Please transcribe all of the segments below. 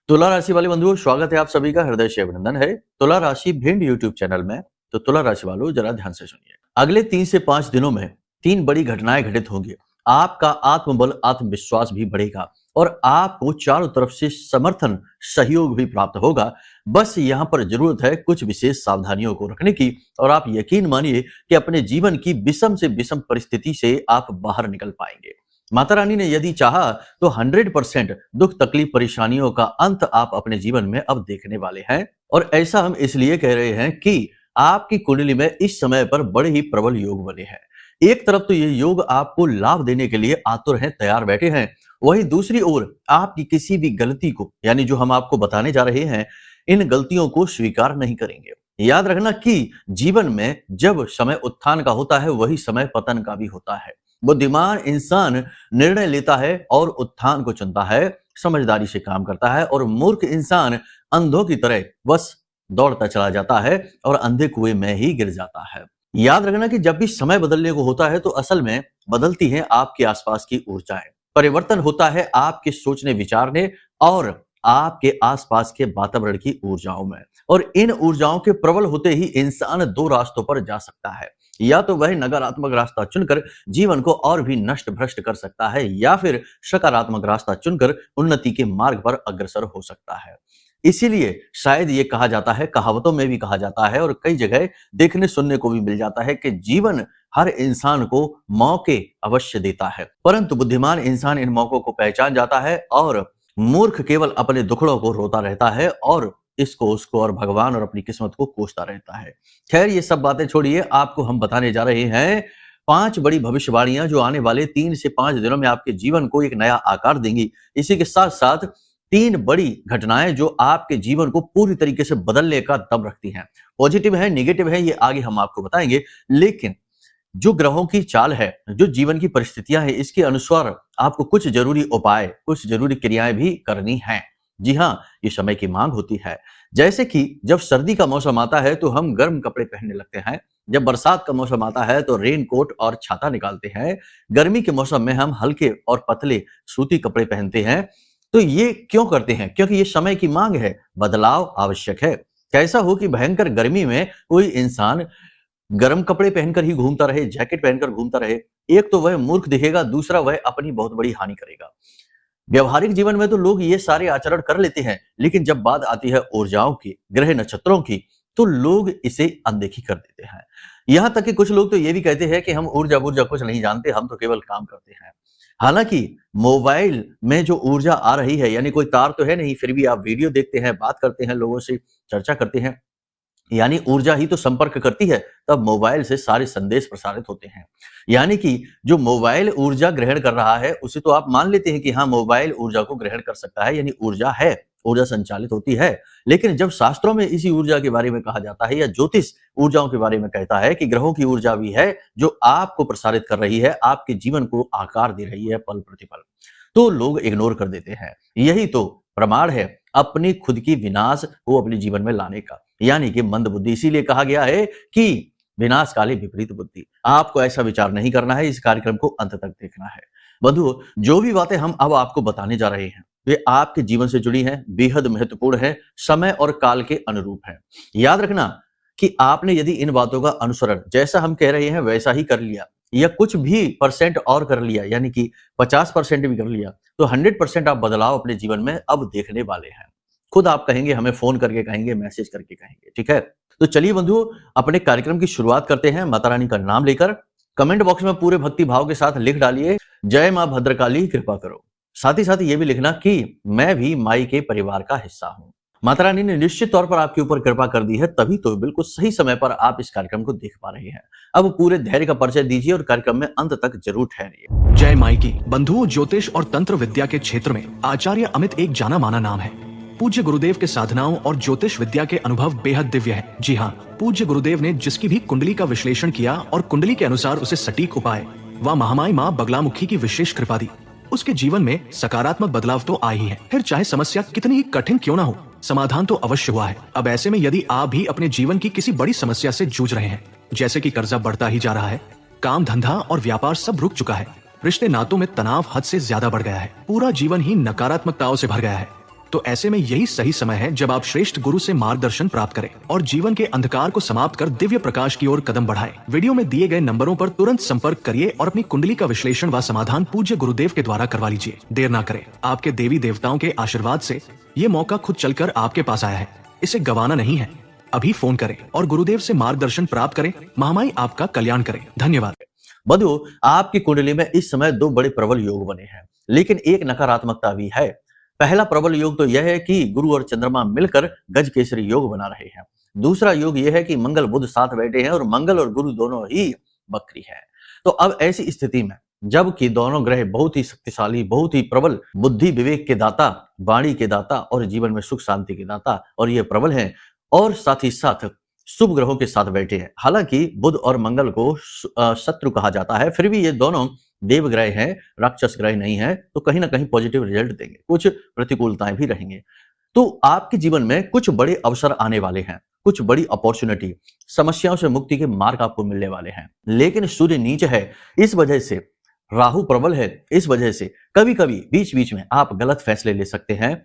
तुला राशि वाले बंधुओं, स्वागत है आप सभी का, हृदय से अभिनंदन है। तुला राशि भिंड यूट्यूब चैनल में। तो तुला राशि वालों, जरा ध्यान से सुनिए। अगले 3 से 5 दिनों में 3 बड़ी घटनाएं घटित होंगी। आपका आत्मबल, आत्मविश्वास भी बढ़ेगा और आपको चारों तरफ से समर्थन, सहयोग भी प्राप्त होगा। बस यहाँ पर जरूरत है कुछ विशेष सावधानियों को रखने की और आप यकीन मानिए कि अपने जीवन की विषम से विषम परिस्थिति से आप बाहर निकल पाएंगे। माता रानी ने यदि चाहा तो 100% दुख, तकलीफ, परेशानियों का अंत आप अपने जीवन में अब देखने वाले हैं। और ऐसा हम इसलिए कह रहे हैं कि आपकी कुंडली में इस समय पर बड़े ही प्रबल योग बने हैं। एक तरफ तो ये योग आपको लाभ देने के लिए आतुर हैं, तैयार बैठे हैं। वहीं दूसरी ओर आपकी किसी भी गलती को, यानी जो हम आपको बताने जा रहे हैं, इन गलतियों को स्वीकार नहीं करेंगे। याद रखना कि जीवन में जब समय उत्थान का होता है, वही समय पतन का भी होता है। बुद्धिमान इंसान निर्णय लेता है और उत्थान को चुनता है, समझदारी से काम करता है, और मूर्ख इंसान अंधों की तरह बस दौड़ता चला जाता है और अंधे कुएं में ही गिर जाता है। याद रखना कि जब भी समय बदलने को होता है तो असल में बदलती हैं आपके आसपास की ऊर्जाएं। परिवर्तन होता है आपके सोचने, विचारने और आपके आसपास के वातावरण की ऊर्जाओं में। और इन ऊर्जाओं के प्रबल होते ही इंसान 2 रास्तों पर जा सकता है। या तो वह नकारात्मक रास्ता चुनकर जीवन को और भी नष्ट भ्रष्ट कर सकता है, या फिर सकारात्मक रास्ता चुनकर उन्नति के मार्ग पर अग्रसर हो सकता है। इसीलिए शायद ये कहा जाता है, कहावतों में भी कहा जाता है और कई जगह देखने सुनने को भी मिल जाता है कि जीवन हर इंसान को मौके अवश्य देता है, परंतु बुद्धिमान इंसान इन मौकों को पहचान जाता है और मूर्ख केवल अपने दुखड़ों को रोता रहता है और इसको, उसको और भगवान और अपनी किस्मत को कोसता रहता है। खैर, ये सब बातें छोड़िए, आपको हम बताने जा रहे हैं 5 बड़ी भविष्यवाणियां जो आने वाले 3 से 5 दिनों में आपके जीवन को एक नया आकार देंगी। इसी के साथ साथ 3 बड़ी घटनाएं जो आपके जीवन को पूरी तरीके से बदलने का दम रखती हैं। पॉजिटिव है, नेगेटिव है, ये आगे हम आपको बताएंगे। लेकिन जो ग्रहों की चाल है, जो जीवन की परिस्थितियां हैं, इसके अनुसार आपको कुछ जरूरी उपाय, कुछ जरूरी क्रियाएं भी करनी हैं। जी हाँ, ये समय की मांग होती है। जैसे कि जब सर्दी का मौसम आता है तो हम गर्म कपड़े पहनने लगते हैं। जब बरसात का मौसम आता है तो रेन कोट और छाता निकालते हैं। गर्मी के मौसम में हम हल्के और पतले सूती कपड़े पहनते हैं। तो ये क्यों करते हैं? क्योंकि ये समय की मांग है, बदलाव आवश्यक है। कैसा हो कि भयंकर गर्मी में कोई इंसान गर्म कपड़े पहनकर ही घूमता रहे, जैकेट पहनकर घूमता रहे। एक तो वह मूर्ख दिखेगा, दूसरा वह अपनी बहुत बड़ी हानि करेगा। व्यवहारिक जीवन में तो लोग ये सारे आचरण कर लेते हैं, लेकिन जब बात आती है ऊर्जाओं की, ग्रह नक्षत्रों की, तो लोग इसे अनदेखी कर देते हैं। यहां तक कि कुछ लोग तो ये भी कहते हैं कि हम ऊर्जा कुछ नहीं जानते, हम तो केवल काम करते हैं। हालांकि मोबाइल में जो ऊर्जा आ रही है, यानी कोई तार तो है नहीं, फिर भी आप वीडियो देखते हैं, बात करते हैं, लोगों से चर्चा करते हैं, यानी ऊर्जा ही तो संपर्क करती है, तब मोबाइल से सारे संदेश प्रसारित होते हैं। यानी कि जो मोबाइल ऊर्जा ग्रहण कर रहा है, उसे तो आप मान लेते हैं कि हाँ, मोबाइल ऊर्जा को ग्रहण कर सकता है, यानी ऊर्जा है, ऊर्जा संचालित होती है। लेकिन जब शास्त्रों में इसी ऊर्जा के बारे में कहा जाता है, या ज्योतिष ऊर्जाओं के बारे में कहता है कि ग्रहों की ऊर्जा भी है जो आपको प्रसारित कर रही है, आपके जीवन को आकार दे रही है पल प्रतिपल, तो लोग इग्नोर कर देते हैं। यही तो प्रमाण है अपनी खुद की विनाश को अपने जीवन में लाने का, यानी कि मंद बुद्धि। इसीलिए कहा गया है कि विनाश काले विपरीत बुद्धि। आपको ऐसा विचार नहीं करना है, इस कार्यक्रम को अंत तक देखना है। बंधुओं, जो भी बातें हम अब आपको बताने जा रहे हैं, वे आपके जीवन से जुड़ी हैं, बेहद महत्वपूर्ण है, समय और काल के अनुरूप है। याद रखना कि आपने यदि इन बातों का अनुसरण, जैसा हम कह रहे हैं वैसा ही कर लिया, या कुछ भी परसेंट और कर लिया, यानी कि 50% भी कर लिया, तो 100% आप बदलाव अपने जीवन में अब देखने वाले हैं। खुद आप कहेंगे, हमें फोन करके कहेंगे, मैसेज करके कहेंगे। ठीक है, तो चलिए बंधुओं, अपने कार्यक्रम की शुरुआत करते हैं माता रानी का नाम लेकर। कमेंट बॉक्स में पूरे भक्ति भाव के साथ लिख डालिए, जय मां भद्रकाली कृपा करो। साथ ही साथ ये भी लिखना कि मैं भी माई के परिवार का हिस्सा हूं। माता रानी ने निश्चित तौर पर आपके ऊपर कृपा कर दी है, तभी तो बिल्कुल सही समय पर आप इस कार्यक्रम को देख पा रहे हैं। अब पूरे धैर्य का परिचय दीजिए और कार्यक्रम में अंत तक जरूर ठहरिए। जय माई की। बंधुओं, ज्योतिष और तंत्र विद्या के क्षेत्र में आचार्य अमित एक जाना माना नाम है। पूज्य गुरुदेव के साधनाओं और ज्योतिष विद्या के अनुभव बेहद दिव्य है। जी हाँ, पूज्य गुरुदेव ने जिसकी भी कुंडली का विश्लेषण किया और कुंडली के अनुसार उसे सटीक उपाय व महामाई माँ बगलामुखी की विशेष कृपा दी, उसके जीवन में सकारात्मक बदलाव तो आए ही है। फिर चाहे समस्या कितनी ही कठिन क्यों ना हो, समाधान तो अवश्य हुआ है। अब ऐसे में यदि आप भी अपने जीवन की किसी बड़ी समस्या से जूझ रहे हैं, जैसे कि कर्जा बढ़ता ही जा रहा है, काम धंधा और व्यापार सब रुक चुका है, रिश्ते नातों में तनाव हद से ज्यादा बढ़ गया है, पूरा जीवन ही नकारात्मकताओं से भर गया है, तो ऐसे में यही सही समय है जब आप श्रेष्ठ गुरु से मार्गदर्शन प्राप्त करें और जीवन के अंधकार को समाप्त कर दिव्य प्रकाश की ओर कदम बढ़ाएं। वीडियो में दिए गए नंबरों पर तुरंत संपर्क करिए और अपनी कुंडली का विश्लेषण व समाधान पूज्य गुरुदेव के द्वारा करवा लीजिए। देर ना करें, आपके देवी देवताओं के आशीर्वाद से ये मौका खुद चलकर आपके पास आया है, इसे गंवाना नहीं है। अभी फोन करें और गुरुदेव से मार्गदर्शन प्राप्त करें। महामाई आपका कल्याण करें। धन्यवाद। बंधुओं, आपकी कुंडली में इस समय दो बड़े प्रबल योग बने हैं, लेकिन एक नकारात्मकता भी है। पहला प्रबल योग तो यह है कि गुरु और चंद्रमा मिलकर गज केसरी योग बना रहे हैं। दूसरा योग यह है कि मंगल बुध साथ बैठे हैं और मंगल और गुरु दोनों ही बकरी है। तो अब ऐसी स्थिति में जबकि दोनों ग्रह बहुत ही शक्तिशाली, बहुत ही प्रबल, बुद्धि विवेक के दाता, वाणी के दाता और जीवन में सुख शांति के दाता, और ये प्रबल हैं और साथ ही साथ शुभ ग्रहों के साथ बैठे हैं। हालांकि बुध और मंगल को शत्रु कहा जाता है, फिर भी ये दोनों देव ग्रह हैं, राक्षस ग्रह नहीं है, तो कहीं ना कहीं पॉजिटिव रिजल्ट देंगे। कुछ प्रतिकूलताएं भी रहेंगे। तो आपके जीवन में कुछ बड़े अवसर आने वाले हैं, कुछ बड़ी अपॉर्चुनिटी, समस्याओं से मुक्ति के मार्ग आपको मिलने वाले हैं। लेकिन सूर्य नीच है, इस वजह से राहु प्रबल है, इस वजह से कभी कभी बीच बीच में आप गलत फैसले ले सकते हैं,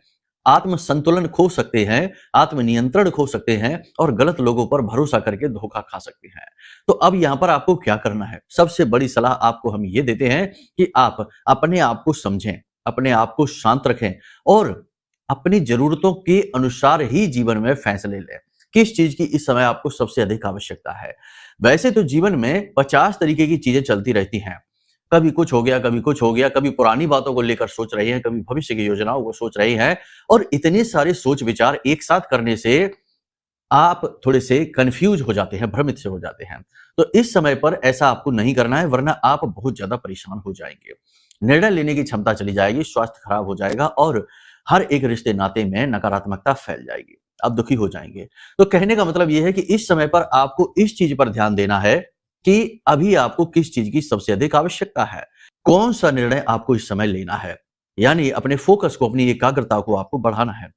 आत्म संतुलन खो सकते हैं, आत्म नियंत्रण खो सकते हैं और गलत लोगों पर भरोसा करके धोखा खा सकते हैं। तो अब यहां पर आपको क्या करना है? सबसे बड़ी सलाह आपको हम ये देते हैं कि आप अपने आप को समझें, अपने आप को शांत रखें और अपनी जरूरतों के अनुसार ही जीवन में फैसले लें। किस चीज की इस समय आपको सबसे अधिक आवश्यकता है? वैसे तो जीवन में 50 तरीके की चीजें चलती रहती हैं, कभी कुछ हो गया, कभी कुछ हो गया, कभी पुरानी बातों को लेकर सोच रही हैं, कभी भविष्य की योजनाओं को सोच रही हैं, और इतने सारे सोच विचार एक साथ करने से आप थोड़े से कंफ्यूज हो जाते हैं, भ्रमित से हो जाते हैं। तो इस समय पर ऐसा आपको नहीं करना है, वरना आप बहुत ज्यादा परेशान हो जाएंगे, निर्णय लेने की क्षमता चली जाएगी, स्वास्थ्य खराब हो जाएगा और हर एक रिश्ते नाते में नकारात्मकता फैल जाएगी, आप दुखी हो जाएंगे। तो कहने का मतलब यह है कि इस समय पर आपको इस चीज पर ध्यान देना है कि अभी आपको किस चीज की सबसे अधिक आवश्यकता है, कौन सा निर्णय आपको इस समय लेना है, यानी अपने फोकस को, अपनी एकाग्रता को आपको बढ़ाना है।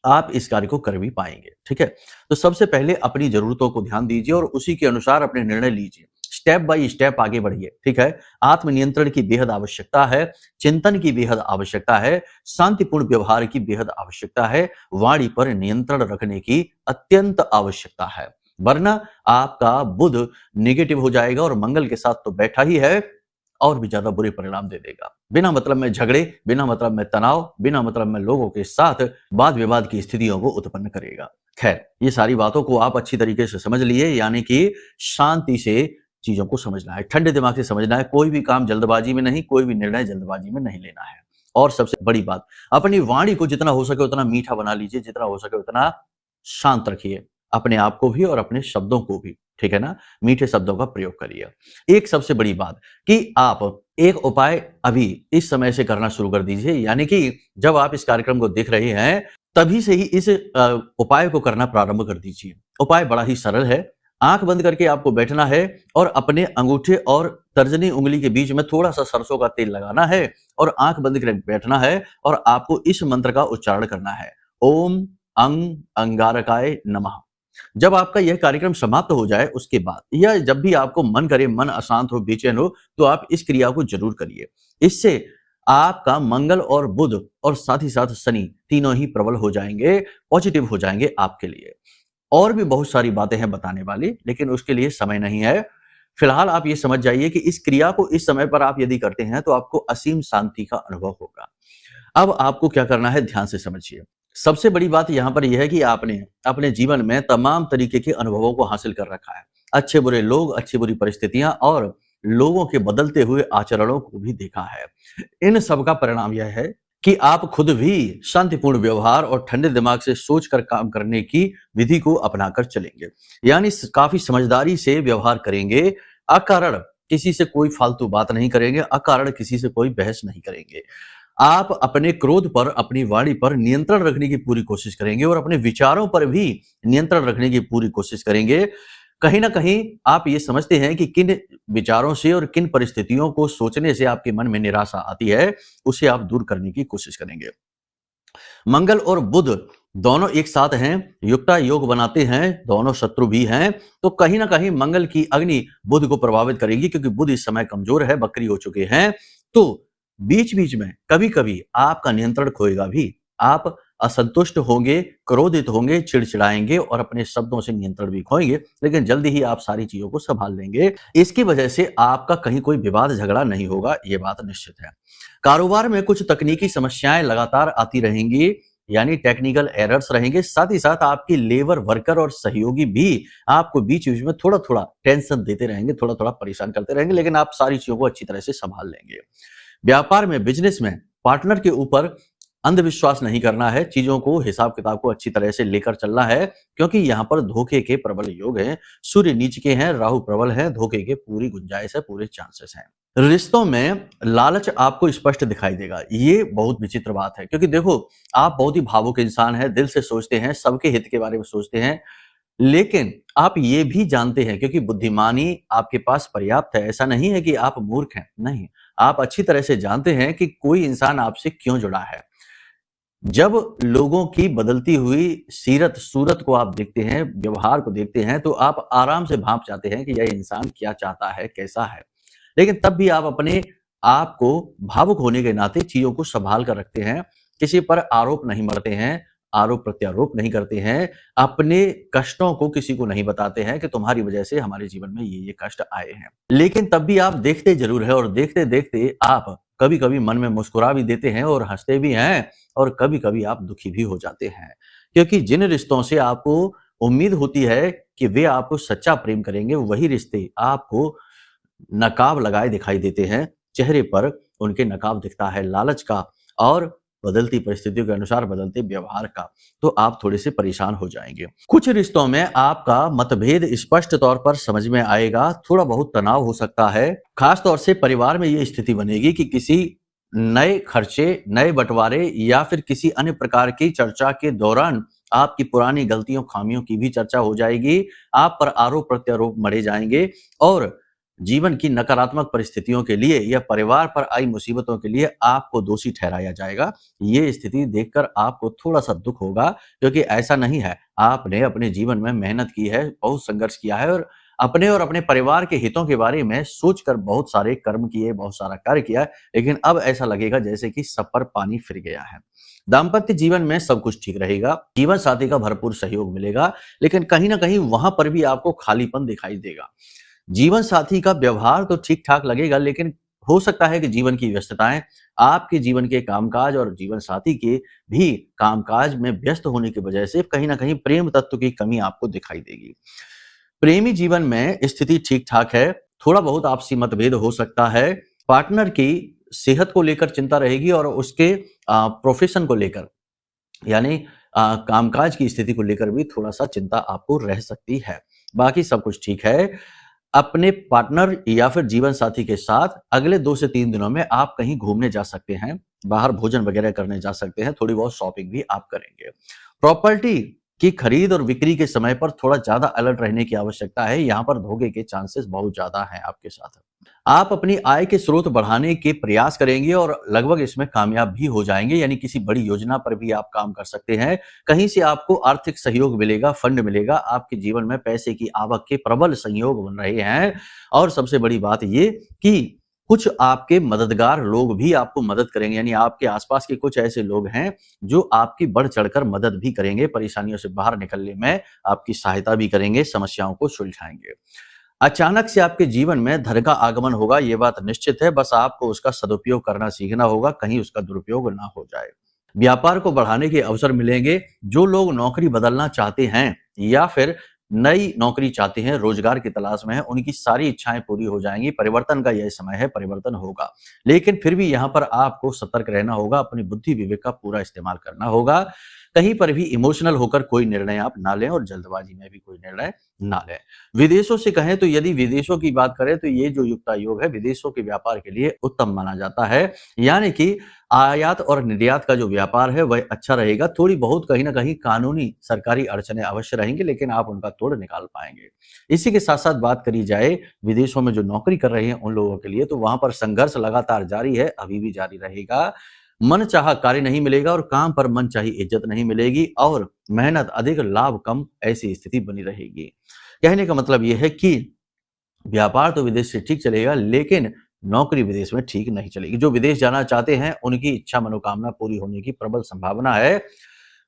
आप इस कार्य को कर भी पाएंगे। ठीक है, तो सबसे पहले अपनी जरूरतों को ध्यान दीजिए और उसी के अनुसार अपने निर्णय लीजिए, स्टेप बाय स्टेप आगे बढ़िए। ठीक है, आत्मनियंत्रण की बेहद आवश्यकता है, चिंतन की बेहद आवश्यकता है, शांतिपूर्ण व्यवहार की बेहद आवश्यकता है, वाणी पर नियंत्रण रखने की अत्यंत आवश्यकता है, वरना आपका बुध नेगेटिव हो जाएगा और मंगल के साथ तो बैठा ही है और भी ज्यादा बुरे परिणाम दे देगा। बिना मतलब में झगड़े, बिना मतलब में तनाव, बिना मतलब में लोगों के साथ वाद विवाद की स्थितियों को उत्पन्न करेगा। खैर, ये सारी बातों को आप अच्छी तरीके से समझ लिए, यानी कि शांति से चीजों को समझना है, ठंडे दिमाग से समझना है, कोई भी काम जल्दबाजी में नहीं, कोई भी निर्णय जल्दबाजी में नहीं लेना है। और सबसे बड़ी बात, अपनी वाणी को जितना हो सके उतना मीठा बना लीजिए, जितना हो सके उतना शांत रखिए, अपने आप को भी और अपने शब्दों को भी। ठीक है ना, मीठे शब्दों का प्रयोग करिए। एक सबसे बड़ी बात कि आप एक उपाय अभी इस समय से करना शुरू कर दीजिए, यानी कि जब आप इस कार्यक्रम को देख रहे हैं तभी से ही इस उपाय को करना प्रारंभ कर दीजिए। उपाय बड़ा ही सरल है, आंख बंद करके आपको बैठना है और अपने अंगूठे और तर्जनी उंगली के बीच में थोड़ा सा सरसों का तेल लगाना है और आंख बंद करके बैठना है और आपको इस मंत्र का उच्चारण करना है, ओम अंग अंगारकाय नमः। जब आपका यह कार्यक्रम समाप्त हो जाए उसके बाद, या जब भी आपको मन करे, मन अशांत हो, बेचैन हो, तो आप इस क्रिया को जरूर करिए। इससे आपका मंगल और बुध और साथ ही साथ शनि तीनों ही प्रबल हो जाएंगे, पॉजिटिव हो जाएंगे आपके लिए। और भी बहुत सारी बातें हैं बताने वाली, लेकिन उसके लिए समय नहीं है। फिलहाल आप ये समझ जाइए कि इस क्रिया को इस समय पर आप यदि करते हैं तो आपको असीम शांति का अनुभव होगा। अब आपको क्या करना है, ध्यान से समझिए। सबसे बड़ी बात यहां पर यह है कि आपने अपने जीवन में तमाम तरीके के अनुभवों को हासिल कर रखा है, अच्छे बुरे लोग, अच्छी बुरी परिस्थितियां और लोगों के बदलते हुए आचरणों को भी देखा है। इन सब का परिणाम यह है कि आप खुद भी शांतिपूर्ण व्यवहार और ठंडे दिमाग से सोचकर काम करने की विधि को अपनाकर चलेंगे, यानी काफी समझदारी से व्यवहार करेंगे, अकारण किसी से कोई फालतू बात नहीं करेंगे, अकारण किसी से कोई बहस नहीं करेंगे। आप अपने क्रोध पर, अपनी वाणी पर नियंत्रण रखने की पूरी कोशिश करेंगे और अपने विचारों पर भी नियंत्रण रखने की पूरी कोशिश करेंगे। कहीं ना कहीं आप ये समझते हैं कि किन विचारों से और किन परिस्थितियों को सोचने से आपके मन में निराशा आती है, उसे आप दूर करने की कोशिश करेंगे। मंगल और बुध दोनों एक साथ हैं, युक्ता योग बनाते हैं, दोनों शत्रु भी हैं, तो कहीं ना कहीं मंगल की अग्नि बुध को प्रभावित करेगी, क्योंकि बुध इस समय कमजोर है, बकरी हो चुके हैं। तो बीच बीच में कभी कभी आपका नियंत्रण खोएगा भी, आप असंतुष्ट होंगे, क्रोधित होंगे, चिड़चिड़ाएंगे और अपने शब्दों से नियंत्रण भी खोएंगे, लेकिन जल्दी ही आप सारी चीजों को संभाल लेंगे। इसकी वजह से आपका कहीं कोई विवाद झगड़ा नहीं होगा, ये बात निश्चित है। कारोबार में कुछ तकनीकी समस्याएं लगातार आती रहेंगी, यानी टेक्निकल एरर्स रहेंगे। साथ ही साथ आपकी लेबर वर्कर और सहयोगी भी आपको बीच बीच में थोड़ा थोड़ा टेंशन देते रहेंगे, थोड़ा थोड़ा परेशान करते रहेंगे, लेकिन आप सारी चीजों को अच्छी तरह से संभाल लेंगे। व्यापार में, बिजनेस में पार्टनर के ऊपर अंधविश्वास नहीं करना है, चीजों को, हिसाब किताब को अच्छी तरह से लेकर चलना है, क्योंकि यहाँ पर धोखे के प्रबल योग हैं। सूर्य नीच के हैं, राहु प्रबल है, धोखे के पूरी गुंजाइश है, पूरे चांसेस हैं। रिश्तों में लालच आपको स्पष्ट दिखाई देगा। ये बहुत विचित्र बात है, क्योंकि देखो, आप बहुत ही भावुक इंसान हैं, दिल से सोचते हैं, सबके हित के बारे में सोचते हैं, लेकिन आप ये भी जानते हैं, क्योंकि बुद्धिमानी आपके पास पर्याप्त है, ऐसा नहीं है कि आप मूर्ख हैं, नहीं, आप अच्छी तरह से जानते हैं कि कोई इंसान आपसे क्यों जुड़ा है। जब लोगों की बदलती हुई सीरत सूरत को आप देखते हैं, व्यवहार को देखते हैं, तो आप आराम से भांप जाते हैं कि यह इंसान क्या चाहता है, कैसा है। लेकिन तब भी आप अपने आप को भावुक होने के नाते चीजों को संभाल कर रखते हैं, किसी पर आरोप नहीं मढ़ते हैं, आरोप प्रत्यारोप नहीं करते हैं, अपने कष्टों को किसी को नहीं बताते हैं कि तुम्हारी वजह से हमारे जीवन में ये कष्ट आए हैं। लेकिन तब भी आप देखते जरूर है, और देखते देखते आप कभी कभी मन में मुस्कुरा भी देते हैं और हंसते भी हैं, और कभी कभी आप दुखी भी हो जाते हैं, क्योंकि जिन रिश्तों से आपको उम्मीद होती है कि वे आपको सच्चा प्रेम करेंगे, वही रिश्ते आपको नकाब लगाए दिखाई देते हैं। चेहरे पर उनके नकाब दिखता है लालच का और बदलती परिस्थितियों के अनुसार बदलते व्यवहार का, तो आप थोड़े से परेशान हो जाएंगे। कुछ रिश्तों में आपका मतभेद स्पष्ट तौर पर समझ में आएगा, थोड़ा बहुत तनाव हो सकता है। खास तौर से परिवार में ये स्थिति बनेगी कि किसी नए खर्चे, नए बंटवारे या फिर किसी अन्य प्रकार की चर्चा के दौरान आपकी पुरानी गलतियों, खामियों की भी चर्चा हो जाएगी। आप पर आरोप प्रत्यारोप मढ़े जाएंगे और जीवन की नकारात्मक परिस्थितियों के लिए या परिवार पर आई मुसीबतों के लिए आपको दोषी ठहराया जाएगा। ये स्थिति देखकर आपको थोड़ा सा दुख होगा, क्योंकि ऐसा नहीं है, आपने अपने जीवन में मेहनत की है, बहुत संघर्ष किया है और अपने परिवार के हितों के बारे में सोचकर बहुत सारे कर्म किए, बहुत सारा कार्य किया, लेकिन अब ऐसा लगेगा जैसे कि सब पर पानी फिर गया है। दाम्पत्य जीवन में सब कुछ ठीक रहेगा, जीवन साथी का भरपूर सहयोग मिलेगा, लेकिन कहीं ना कहीं वहां पर भी आपको खालीपन दिखाई देगा। जीवन साथी का व्यवहार तो ठीक ठाक लगेगा, लेकिन हो सकता है कि जीवन की व्यस्तताएं, आपके जीवन के कामकाज और जीवन साथी के भी कामकाज में व्यस्त होने की वजह से कहीं ना कहीं प्रेम तत्व की कमी आपको दिखाई देगी। प्रेमी जीवन में स्थिति ठीक ठाक है, थोड़ा बहुत आपसी मतभेद हो सकता है, पार्टनर की सेहत को लेकर चिंता रहेगी और उसके प्रोफेशन को लेकर, यानी कामकाज की स्थिति को लेकर भी थोड़ा सा चिंता आपको रह सकती है। बाकी सब कुछ ठीक है। अपने पार्टनर या फिर जीवन साथी के साथ अगले 2 से 3 दिनों में आप कहीं घूमने जा सकते हैं, बाहर भोजन वगैरह करने जा सकते हैं, थोड़ी बहुत शॉपिंग भी आप करेंगे। प्रॉपर्टी की खरीद और बिक्री के समय पर थोड़ा ज्यादा अलर्ट रहने की आवश्यकता है, यहाँ पर धोखे के चांसेस बहुत ज्यादा हैं आपके साथ। आप अपनी आय के स्रोत बढ़ाने के प्रयास करेंगे और लगभग इसमें कामयाब भी हो जाएंगे, यानी किसी बड़ी योजना पर भी आप काम कर सकते हैं। कहीं से आपको आर्थिक सहयोग मिलेगा, फंड मिलेगा, आपके जीवन में पैसे की आवक के प्रबल संयोग बन रहे हैं। और सबसे बड़ी बात ये कि कुछ आपके मददगार लोग भी आपको मदद करेंगे, यानी आपके आसपास के कुछ ऐसे लोग हैं जो आपकी बढ़ चढ़कर मदद भी करेंगे, परेशानियों से बाहर निकलने में आपकी सहायता भी करेंगे, समस्याओं को सुलझाएंगे। अचानक से आपके जीवन में धन का आगमन होगा, ये बात निश्चित है, बस आपको उसका सदुपयोग करना सीखना होगा, कहीं उसका दुरुपयोग ना हो जाए। व्यापार को बढ़ाने के अवसर मिलेंगे। जो लोग नौकरी बदलना चाहते हैं या फिर नई नौकरी चाहते हैं, रोजगार की तलाश में है, उनकी सारी इच्छाएं पूरी हो जाएंगी। परिवर्तन का यह समय है, परिवर्तन होगा, लेकिन फिर भी यहाँ पर आपको सतर्क रहना होगा, अपनी बुद्धि विवेक का पूरा इस्तेमाल करना होगा। कहीं पर भी इमोशनल होकर कोई निर्णय आप ना लें और जल्दबाजी में भी कोई निर्णय ना लें। विदेशों से कहें तो यदि विदेशों की बात करें तो ये जो युक्ता योग है विदेशों के व्यापार के लिए उत्तम माना जाता है, यानी कि आयात और निर्यात का जो व्यापार है वह अच्छा रहेगा। थोड़ी बहुत कहीं ना कहीं कानूनी सरकारी अड़चने अवश्य रहेंगी, लेकिन आप उनका तोड़ निकाल पाएंगे। इसी के साथ साथ बात करी जाए विदेशों में जो नौकरी कर रहे हैं उन लोगों के लिए, तो वहां पर संघर्ष लगातार जारी है, अभी भी जारी रहेगा। मन चाहा कार्य नहीं मिलेगा और काम पर मन चाही इज्जत नहीं मिलेगी और मेहनत अधिक लाभ कम, ऐसी स्थिति बनी रहेगी। कहने का मतलब यह है कि व्यापार तो विदेश से ठीक चलेगा, लेकिन नौकरी विदेश में ठीक नहीं चलेगी। जो विदेश जाना चाहते हैं उनकी इच्छा मनोकामना पूरी होने की प्रबल संभावना है।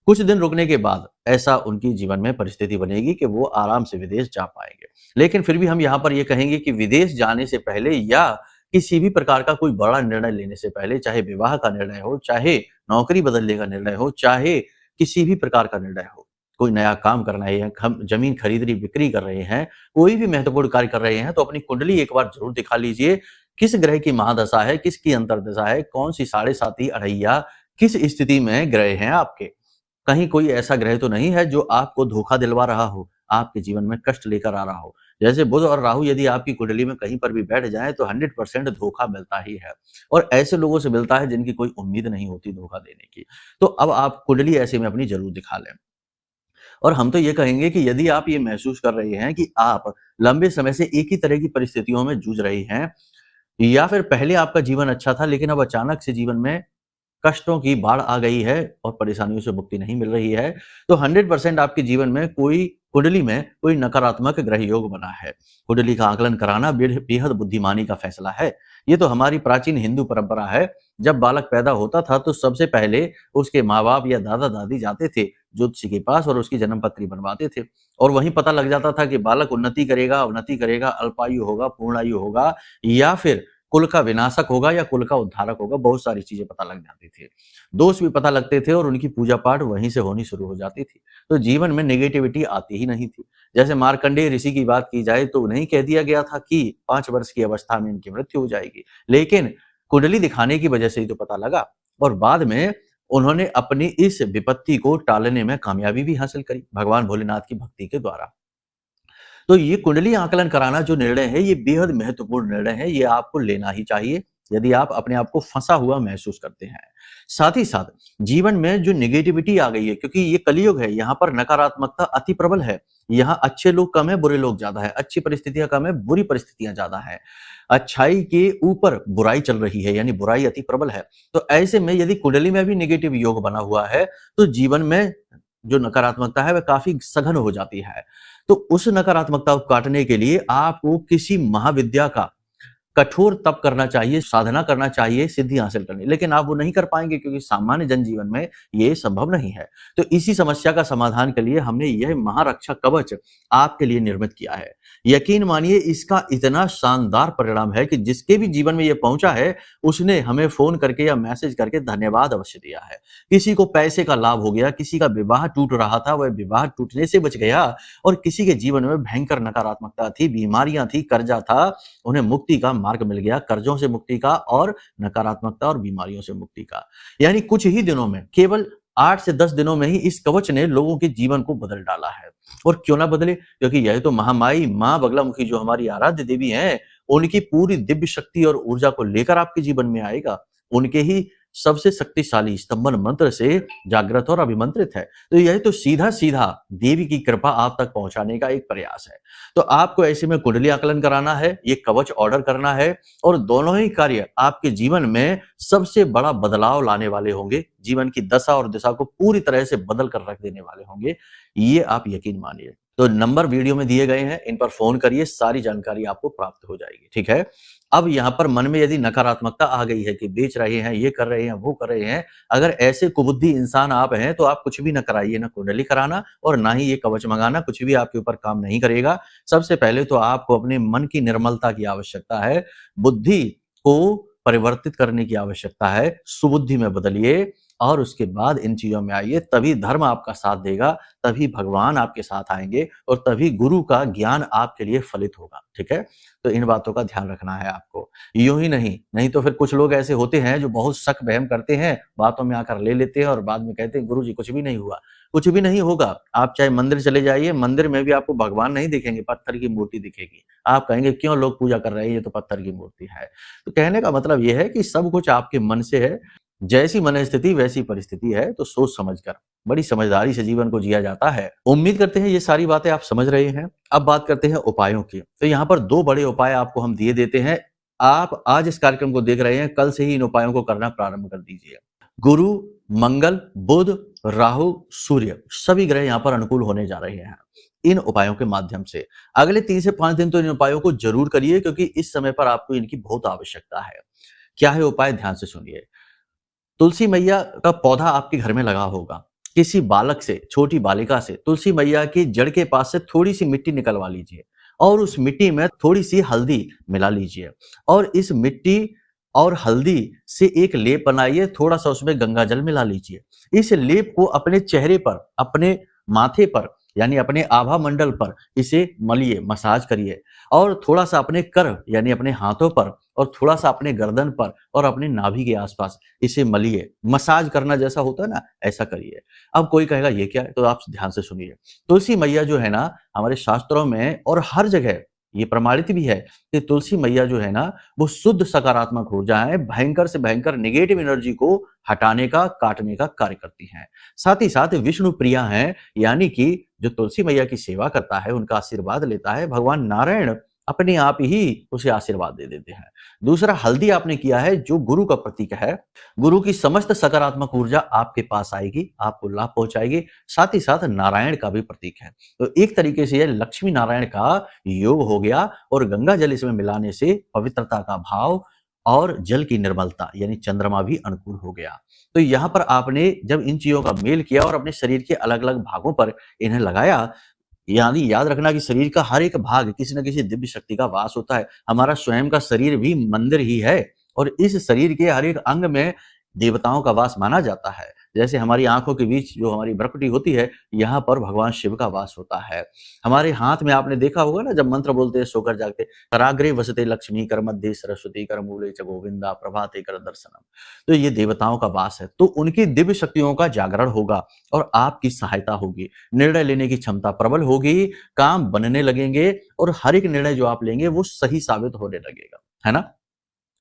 कुछ दिन रुकने के बाद ऐसा उनकी जीवन में परिस्थिति बनेगी कि वो आराम से विदेश जा पाएंगे। लेकिन फिर भी हम यहाँ पर ये कहेंगे कि विदेश जाने से पहले या किसी भी प्रकार का कोई बड़ा निर्णय लेने से पहले, चाहे विवाह का निर्णय हो, चाहे नौकरी बदलने का निर्णय हो, चाहे किसी भी प्रकार का निर्णय हो, कोई नया काम करना है, हम जमीन खरीदनी बिक्री कर रहे हैं, कोई भी महत्वपूर्ण कार्य कर रहे हैं, तो अपनी कुंडली एक बार जरूर दिखा लीजिए। किस ग्रह की महादशा है, किसकी अंतर्दशा है, कौन सी 7.5 अढ़ैया किस स्थिति में ग्रह हैं आपके। कहीं कोई ऐसा ग्रह तो नहीं है जो आपको धोखा दिलवा रहा हो, आपके जीवन में कष्ट लेकर आ रहा हो। जैसे बुध और राहु यदि आपकी कुंडली में कहीं पर भी बैठ जाए तो 100% धोखा मिलता ही है, और ऐसे लोगों से मिलता है जिनकी कोई उम्मीद नहीं होती धोखा देने की। तो अब आप कुंडली ऐसे में अपनी जरूर दिखा लें। और हम तो ये कहेंगे कि यदि आप ये महसूस कर रहे हैं कि आप लंबे समय से एक ही तरह की परिस्थितियों में जूझ रहे हैं, या फिर पहले आपका जीवन अच्छा था लेकिन अब अचानक से जीवन में कष्टों की बाढ़ आ गई है और परेशानियों से मुक्ति नहीं मिल रही है, तो 100% आपके जीवन में कोई कुंडली में कोई नकारात्मक ग्रह योग बना है। कुंडली का आकलन कराना बेहद बुद्धिमानी का फैसला है। ये तो हमारी प्राचीन हिंदू परंपरा है। जब बालक पैदा होता था तो सबसे पहले उसके माँ बाप या दादा दादी जाते थे ज्योतिषी के पास और उसकी जन्म पत्री बनवाते थे, और वहीं पता लग जाता था कि बालक उन्नति करेगा, अवनति करेगा, अल्पायु होगा, पूर्णायु होगा, या फिर कुल का विनाशक होगा या कुल का उद्धारक होगा। बहुत सारी चीजें पता लग जाती थी, दोष भी पता लगते थे, और उनकी पूजा पाठ वहीं से होनी शुरू हो जाती थी। तो जीवन में नेगेटिविटी आती ही नहीं थी। जैसे मार्कंडेय ऋषि की बात की जाए तो उन्हें कह दिया गया था कि 5 वर्ष की अवस्था में इनकी मृत्यु हो जाएगी, लेकिन कुंडली दिखाने की वजह से ही तो पता लगा, और बाद में उन्होंने अपनी इस विपत्ति को टालने में कामयाबी भी हासिल करी भगवान भोलेनाथ की भक्ति के द्वारा। तो ये कुंडली आकलन कराना जो निर्णय है, ये बेहद महत्वपूर्ण निर्णय है। ये आपको लेना ही चाहिए यदि आप अपने आप को फंसा हुआ महसूस करते हैं। साथ ही साथ जीवन में जो नेगेटिविटी आ गई है, क्योंकि ये कलयुग है, यहाँ पर नकारात्मकता अति प्रबल है। यहाँ अच्छे लोग कम है, बुरे लोग ज्यादा है। अच्छी परिस्थितियां कम है, बुरी परिस्थितियां ज्यादा है। अच्छाई के ऊपर बुराई चल रही है, यानी बुराई अति प्रबल है। तो ऐसे में यदि कुंडली में भी नेगेटिव योग बना हुआ है तो जीवन में जो नकारात्मकता है वह काफी सघन हो जाती है। तो उस नकारात्मकता को काटने के लिए आपको किसी महाविद्या का कठोर तप करना चाहिए, साधना करना चाहिए सिद्धि हासिल करनी, लेकिन आप वो नहीं कर पाएंगे क्योंकि सामान्य जनजीवन में ये संभव नहीं है। तो इसी समस्या का समाधान के लिए हमने यह महारक्षा कवच आपके लिए निर्मित किया है। यकीन मानिए इसका इतना शानदार परिणाम है कि जिसके भी जीवन में ये पहुंचा है उसने हमें फोन करके या मैसेज करके धन्यवाद अवश्य दिया है। किसी को पैसे का लाभ हो गया, किसी का विवाह टूट रहा था वह विवाह टूटने से बच गया, और किसी के जीवन में भयंकर नकारात्मकता थी, बीमारियां थी, कर्जा था, उन्हें मुक्ति का मार्ग मिल गया, कर्जों से मुक्ति का और नकारात्मकता और बीमारियों से मुक्ति का। यानी कुछ ही दिनों में, केवल 8 से 10 दिनों में ही इस कवच ने लोगों के जीवन को बदल डाला है। और क्यों ना बदले, क्योंकि यह तो महामाई मां बगलामुखी जो हमारी आराध्य देवी हैं, उनकी पूरी दिव्य शक्ति और ऊर्जा को लेकर आपके जीवन में आएगा। उनके ही सबसे शक्तिशाली स्तंभन मंत्र से जागृत और अभिमंत्रित है। तो यह तो सीधा सीधा देवी की कृपा आप तक पहुंचाने का एक प्रयास है। तो आपको ऐसे में कुंडली आकलन कराना है, ये कवच ऑर्डर करना है, और दोनों ही कार्य आपके जीवन में सबसे बड़ा बदलाव लाने वाले होंगे, जीवन की दशा और दिशा को पूरी तरह से बदल कर रख देने वाले होंगे, ये आप यकीन मानिए। तो नंबर वीडियो में दिए गए हैं, इन पर फोन करिए, सारी जानकारी आपको प्राप्त हो जाएगी। ठीक है। अब यहाँ पर मन में यदि नकारात्मकता आ गई है कि बेच रहे हैं, ये कर रहे हैं, वो कर रहे हैं, अगर ऐसे कुबुद्धि इंसान आप हैं तो आप कुछ भी न कराइए, ना कुंडली कराना और ना ही ये कवच मंगाना, कुछ भी आपके ऊपर काम नहीं करेगा। सबसे पहले तो आपको अपने मन की निर्मलता की आवश्यकता है, बुद्धि को परिवर्तित करने की आवश्यकता है, सुबुद्धि में बदलिए और उसके बाद इन चीजों में आइए, तभी धर्म आपका साथ देगा, तभी भगवान आपके साथ आएंगे और तभी गुरु का ज्ञान आपके लिए फलित होगा। ठीक है। तो इन बातों का ध्यान रखना है आपको। यूं ही नहीं तो फिर कुछ लोग ऐसे होते हैं जो बहुत शक वहम करते हैं, बातों में आकर ले लेते हैं और बाद में कहते हैं गुरु जी कुछ भी नहीं हुआ। कुछ भी नहीं होगा। आप चाहे मंदिर चले जाइए, मंदिर में भी आपको भगवान नहीं दिखेंगे, पत्थर की मूर्ति दिखेगी। आप कहेंगे क्यों लोग पूजा कर रहे हैं, ये तो पत्थर की मूर्ति है। तो कहने का मतलब यह है कि सब कुछ आपके मन से है, जैसी मन स्थिति वैसी परिस्थिति है। तो सोच समझकर बड़ी समझदारी से जीवन को जिया जाता है। उम्मीद करते हैं ये सारी बातें आप समझ रहे हैं। अब बात करते हैं उपायों की। तो यहाँ पर 2 बड़े उपाय आपको हम दिए देते हैं। आप आज इस कार्यक्रम को देख रहे हैं, कल से ही इन उपायों को करना प्रारंभ कर दीजिए। गुरु, मंगल, बुध, राहु, सूर्य सभी ग्रह यहाँ पर अनुकूल होने जा रहे हैं इन उपायों के माध्यम से। अगले 3 से 5 दिन तो इन उपायों को जरूर करिए, क्योंकि इस समय पर आपको इनकी बहुत आवश्यकता है। क्या है उपाय, ध्यान से सुनिए। तुलसी मैया का पौधा आपके घर में लगा होगा, किसी बालक से, छोटी बालिका से तुलसी मैया की जड़ के पास से थोड़ी सी मिट्टी निकलवा लीजिए और उस मिट्टी में थोड़ी सी हल्दी मिला लीजिए और इस मिट्टी और हल्दी से एक लेप बनाइए, थोड़ा सा उसमें गंगा जल मिला लीजिए। इस लेप को अपने चेहरे पर, अपने माथे पर यानी अपने आभा मंडल पर इसे मलिए, मसाज करिए और थोड़ा सा अपने कर यानी अपने हाथों पर और थोड़ा सा अपने गर्दन पर और अपने नाभि के आसपास इसे मलिए। मसाज करना जैसा होता है ना, ऐसा करिए। अब कोई कहेगा ये क्या है, तो आप ध्यान से सुनिए। तुलसी मैया जो है ना, हमारे शास्त्रों में और हर जगह ये प्रमाणित भी है कि तुलसी मैया जो है ना, वो शुद्ध सकारात्मक ऊर्जा है, भयंकर से भयंकर नेगेटिव एनर्जी को हटाने का, काटने का कार्य करती हैं। साथ ही साथ विष्णु प्रिया हैं, यानी कि जो तुलसी मैया की सेवा करता है, उनका आशीर्वाद लेता है, भगवान नारायण अपने आप ही उसे आशीर्वाद दे देते हैं। दूसरा, हल्दी आपने किया है जो गुरु का प्रतीक है। गुरु की समस्त सकारात्मक ऊर्जा आपके पास आएगी, आपको लाभ पहुंचाएगी, साथ ही साथ नारायण का भी प्रतीक है। तो एक तरीके से यह लक्ष्मी नारायण का योग हो गया और गंगा जल इसमें मिलाने से पवित्रता का भाव और जल की निर्मलता यानी चंद्रमा भी अनुकूल हो गया। तो यहाँ पर आपने जब इन चीजों का मेल किया और अपने शरीर के अलग अलग भागों पर इन्हें लगाया, यानी याद रखना कि शरीर का हर एक भाग किसी न किसी दिव्य शक्ति का वास होता है। हमारा स्वयं का शरीर भी मंदिर ही है और इस शरीर के हर एक अंग में देवताओं का वास माना जाता है। जैसे हमारी आंखों के बीच जो हमारी भ्रुकुटी होती है, यहाँ पर भगवान शिव का वास होता है। हमारे हाथ में आपने देखा होगा ना, जब मंत्र बोलते हैं सोकर जागते, कराग्रे वसते लक्ष्मी, कर मध्य सरस्वती, कर मूले च गोविंदा, प्रभाते कर दर्शनम। तो ये देवताओं का वास है, तो उनकी दिव्य शक्तियों का जागरण होगा और आपकी सहायता होगी, निर्णय लेने की क्षमता प्रबल होगी, काम बनने लगेंगे और हर एक निर्णय जो आप लेंगे वो सही साबित होने लगेगा, है ना।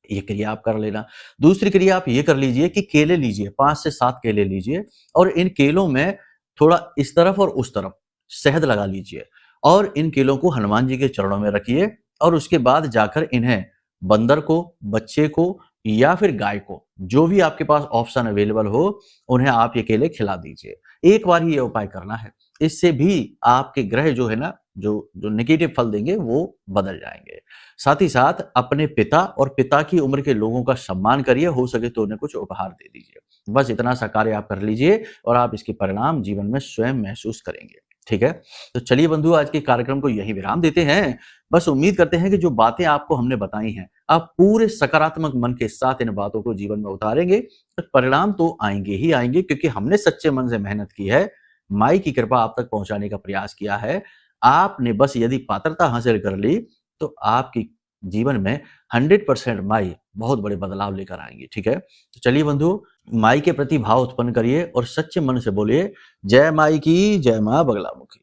ये क्रिया आप कर लेना। दूसरी क्रिया आप ये कर लीजिए कि केले लीजिए, 5 से 7 केले लीजिए और इन केलों में थोड़ा इस तरफ और उस तरफ शहद लगा लीजिए और इन केलों को हनुमान जी के चरणों में रखिए और उसके बाद जाकर इन्हें बंदर को, बच्चे को या फिर गाय को, जो भी आपके पास ऑप्शन अवेलेबल हो, उन्हें आप ये केले खिला दीजिए। एक बार ही ये उपाय करना है, इससे भी आपके ग्रह जो है ना, जो नेगेटिव फल देंगे वो बदल जाएंगे। साथ ही साथ अपने पिता और पिता की उम्र के लोगों का सम्मान करिए, हो सके तो उन्हें कुछ उपहार दे दीजिए। बस इतना सा कार्य आप कर लीजिए और आप इसके परिणाम जीवन में स्वयं महसूस करेंगे। ठीक है, तो चलिए बंधु, आज के कार्यक्रम को यही विराम देते हैं। बस उम्मीद करते हैं कि जो बातें आपको हमने बताई हैं, आप पूरे सकारात्मक मन के साथ इन बातों को जीवन में उतारेंगे तो परिणाम तो आएंगे ही आएंगे, क्योंकि हमने सच्चे मन से मेहनत की है, माई की कृपा आप तक पहुंचाने का प्रयास किया है। आपने बस यदि पात्रता हासिल कर ली तो आपकी जीवन में 100% माई बहुत बड़े बदलाव लेकर आएंगी। ठीक है, तो चलिए बंधु, माई के प्रति भाव उत्पन्न करिए और सच्चे मन से बोलिए, जय माई की, जय मां बगलामुखी।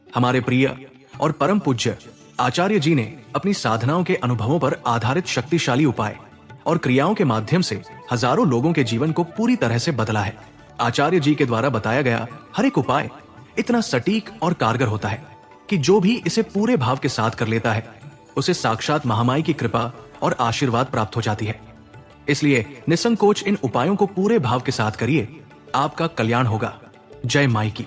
हमारे प्रिय और परम पूज्य आचार्य जी ने अपनी साधनाओं के अनुभवों पर आधारित शक्तिशाली उपाय और क्रियाओं के माध्यम से हजारों लोगों के जीवन को पूरी तरह से बदला है। आचार्य जी के द्वारा बताया गया हर एक उपाय इतना सटीक और कारगर होता है कि जो भी इसे पूरे भाव के साथ कर लेता है, उसे साक्षात महामाई की कृपा और आशीर्वाद प्राप्त हो जाती है। इसलिए निसंकोच इन उपायों को पूरे भाव के साथ करिए, आपका कल्याण होगा। जय माई की।